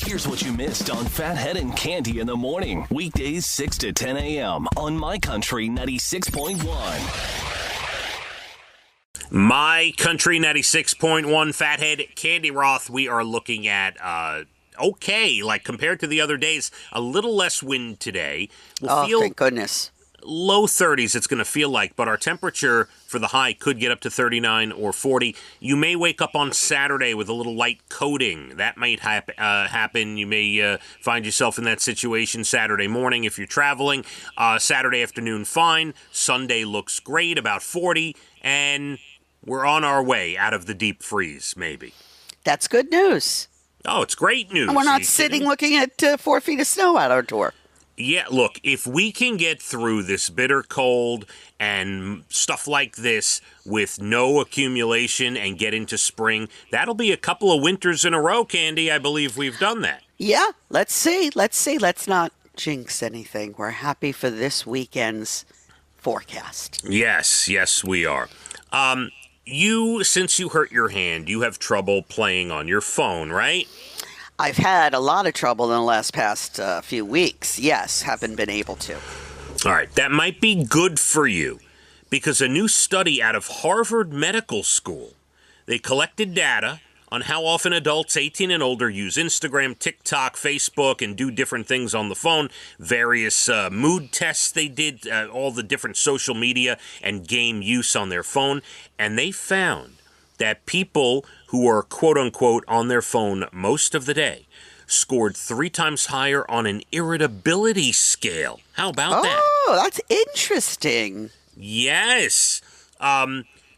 Here's what you missed on Phathead and Cande in the morning. Weekdays 6 to 10 a.m. on My Country 96.1. My Country 96.1 Phathead, Cande Roth. We are looking at, like compared to the other days, a little less wind today. Thank goodness. Low 30s it's going to feel like, but our temperature for the high could get up to 39 or 40. You may wake up on Saturday with a little light coating. That might happen. You may find yourself in that situation Saturday morning if you're traveling. Saturday afternoon, fine. Sunday looks great, about 40, and we're on our way out of the deep freeze, maybe. That's good news. Oh, it's great news. And we're not sitting looking at 4 feet of snow out our door. Yeah, look, if we can get through this bitter cold and stuff like this with no accumulation and get into spring, that'll be a couple of winters in a row, Cande. I believe we've done that. Yeah, let's see. Let's not jinx anything. We're happy for this weekend's forecast. Yes, we are. Since you hurt your hand, you have trouble playing on your phone, right? I've had a lot of trouble in the past few weeks. Yes, haven't been able to. All right, that might be good for you because a new study out of Harvard Medical School, they collected data on how often adults 18 and older use Instagram, TikTok, Facebook, and do different things on the phone, various mood tests they did, all the different social media and game use on their phone, and they found that people who are quote-unquote on their phone most of the day scored 3 times higher on an irritability scale. How about that? Oh, that's interesting. Yes.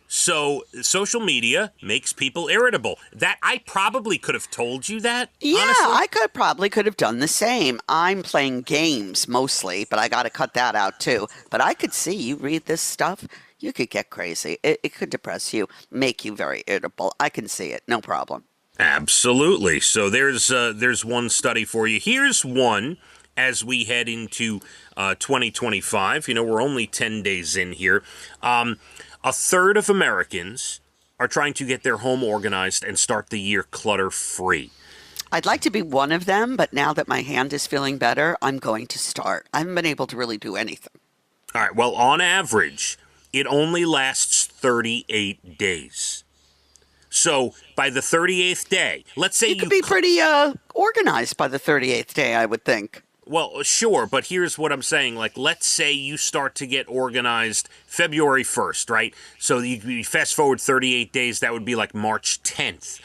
So social media makes people irritable. That I probably could have told you that. Yeah, honestly. I probably could have done the same. I'm playing games mostly, but I got to cut that out too. But I could see you read this stuff. You could get crazy. It could depress you, make you very irritable. I can see it. No problem. Absolutely. So there's one study for you. Here's one as we head into 2025. We're only 10 days in here. A third of Americans are trying to get their home organized and start the year clutter-free. I'd like to be one of them, but now that my hand is feeling better, I'm going to start. I haven't been able to really do anything. All right. Well, on average, it only lasts 38 days. So by the 38th day, let's say you could be pretty organized by the 38th day, I would think. Well, sure, but here's what I'm saying. Like, let's say you start to get organized February 1st, right? So you fast forward 38 days, that would be like March 10th.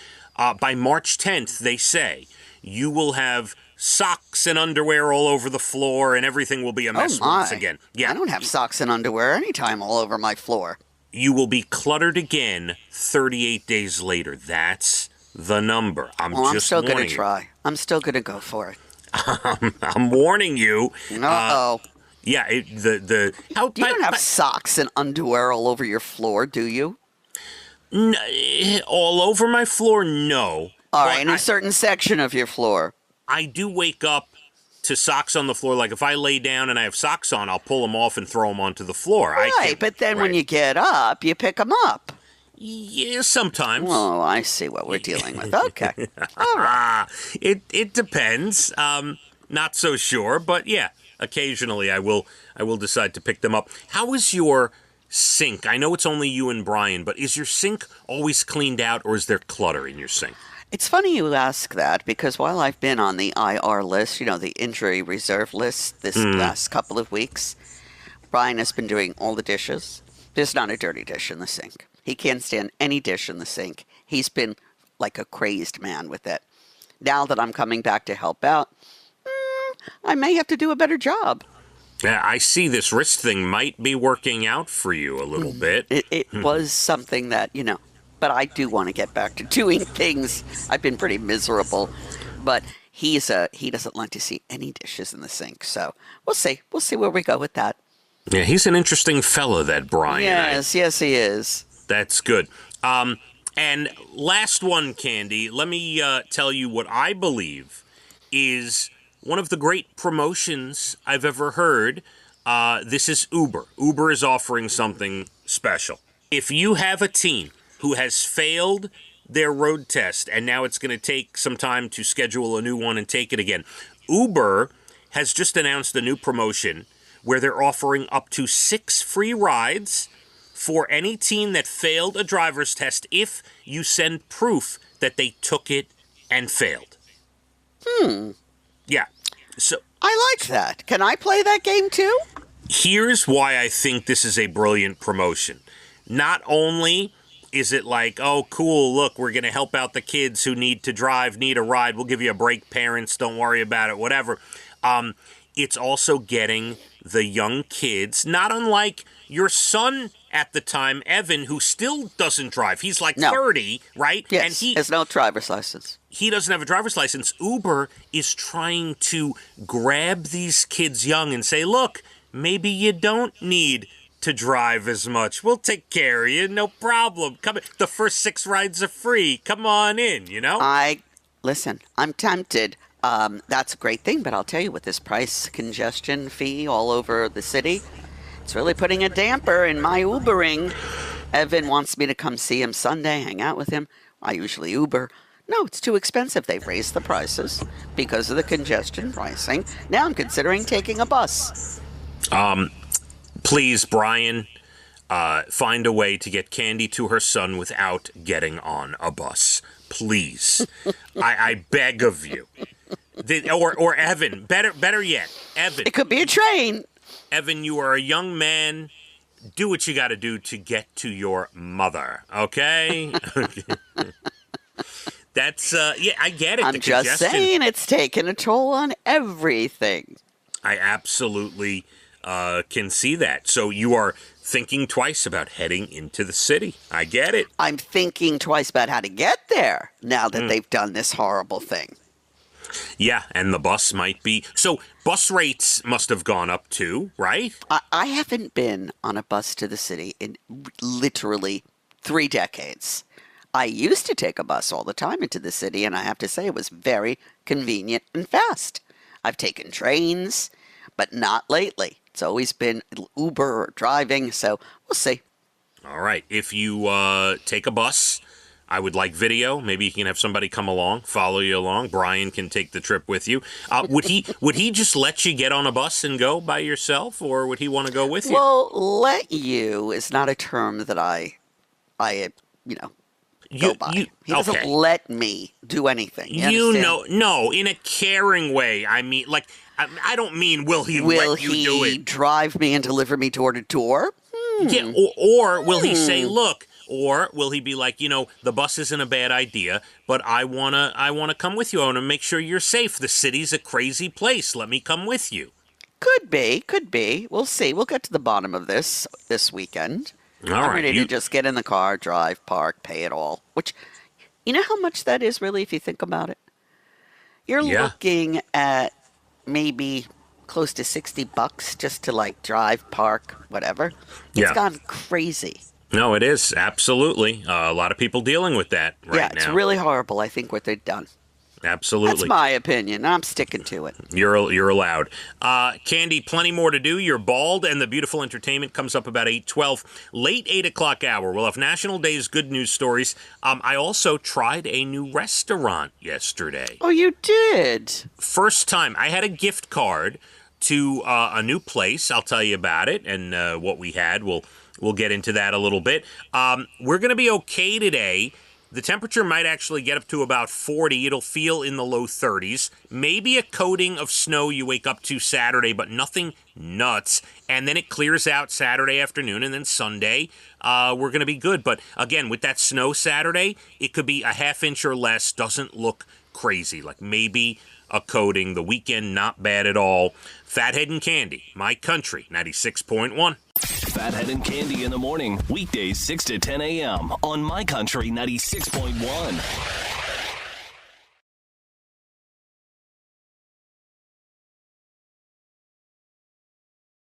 By March 10th, they say, you will have socks and underwear all over the floor and everything will be a mess once again. Yeah. I don't have socks and underwear anytime all over my floor. You will be cluttered again 38 days later. That's the number. I'm still going to try. I'm still going to go for it. I'm warning you. Uh-oh. Yeah, you don't have socks and underwear all over your floor, do you? All over my floor, no. All right, in a certain section of your floor. I do wake up to socks on the floor. Like if I lay down and I have socks on, I'll pull them off and throw them onto the floor. Right, but then when you get up, you pick them up. Yeah, sometimes. Oh, I see what we're dealing with. Okay. All right. It depends. Not so sure, but yeah, occasionally I will decide to pick them up. How is your sink? I know it's only you and Brian, but is your sink always cleaned out or is there clutter in your sink? It's funny you ask that because while I've been on the IR list, the injury reserve list this last couple of weeks, Brian has been doing all the dishes. There's not a dirty dish in the sink. He can't stand any dish in the sink. He's been like a crazed man with it. Now that I'm coming back to help out, I may have to do a better job. Yeah, I see this wrist thing might be working out for you a little bit. It was something that, but I do want to get back to doing things. I've been pretty miserable, but he doesn't like to see any dishes in the sink. So we'll see. We'll see where we go with that. Yeah, he's an interesting fellow, that Brian. Yes, he is. That's good. And last one, Cande, let me tell you what I believe is one of the great promotions I've ever heard. This is Uber. Uber is offering something special. If you have a team who has failed their road test, and now it's going to take some time to schedule a new one and take it again. Uber has just announced a new promotion where they're offering up to 6 free rides for any teen that failed a driver's test if you send proof that they took it and failed. Yeah. So I like that. Can I play that game too? here's why I think this is a brilliant promotion. Not only is it like, oh, cool, look, we're going to help out the kids who need to drive, need a ride. We'll give you a break, parents. Don't worry about it, whatever. It's also getting the young kids, not unlike your son at the time, Evan, who still doesn't drive. He's like 30, right? Yes, and he has no driver's license. He doesn't have a driver's license. Uber is trying to grab these kids young and say, look, maybe you don't need to drive as much. We'll take care of you, no problem. Come in. The first 6 rides are free. Come on in, you know? Listen, I'm tempted. That's a great thing, but I'll tell you, with this price congestion fee all over the city, it's really putting a damper in my Ubering. Evan wants me to come see him Sunday, hang out with him. I usually Uber. No, it's too expensive. They've raised the prices because of the congestion pricing. Now I'm considering taking a bus. Please, Brian, find a way to get candy to her son without getting on a bus. Please. I beg of you. Or Evan, better yet, Evan. It could be a train. Evan, you are a young man. Do what you got to do to get to your mother, okay? That's, I get it. I'm just saying it's taken a toll on everything. I absolutely can see that. So you are thinking twice about heading into the city. I get it. I'm thinking twice about how to get there now that they've done this horrible thing. Yeah, and the bus might be... So bus rates must have gone up too, right? I haven't been on a bus to the city in literally 3 decades. I used to take a bus all the time into the city, and I have to say it was very convenient and fast. I've taken trains, but not lately. It's always been Uber or driving, so we'll see. All right. If you take a bus, I would like video. Maybe you can have somebody come along, follow you along. Brian can take the trip with you. Would he just let you get on a bus and go by yourself, or would he want to go with you? Well, let you is not a term that I go by. He doesn't let me do anything. No, in a caring way. I mean, like, I don't mean will he let you do it. Will he drive me and deliver me door to door? Yeah, or will he say, look, or will he be like, the bus isn't a bad idea, but I wanna come with you. I wanna make sure you're safe. The city's a crazy place. Let me come with you. Could be. We'll see. We'll get to the bottom of this weekend. I'm ready to just get in the car, drive, park, pay it all. Which, you know how much that is really if you think about it? You're looking at maybe close to $60 just to drive, park, whatever. It's gone crazy. No, it is. Absolutely. A lot of people dealing with that right now. Yeah, it's really horrible, I think, what they've done. Absolutely. That's my opinion. I'm sticking to it. You're allowed. Cande, plenty more to do. You're bald, and the beautiful entertainment comes up about 8:12. Late 8 o'clock hour. We'll have National Day's good news stories. I also tried a new restaurant yesterday. Oh, you did? First time. I had a gift card to a new place. I'll tell you about it and what we had. We'll get into that a little bit. We're going to be okay today. The temperature might actually get up to about 40. It'll feel in the low 30s. Maybe a coating of snow you wake up to Saturday, but nothing nuts. And then it clears out Saturday afternoon, and then Sunday, we're going to be good. But again, with that snow Saturday, it could be a half inch or less. Doesn't look crazy. Like maybe a coating. The weekend, not bad at all. Phathead and Cande, My Country, 96.1. Phathead and Cande in the morning, weekdays 6 to 10 a.m. on My Country 96.1.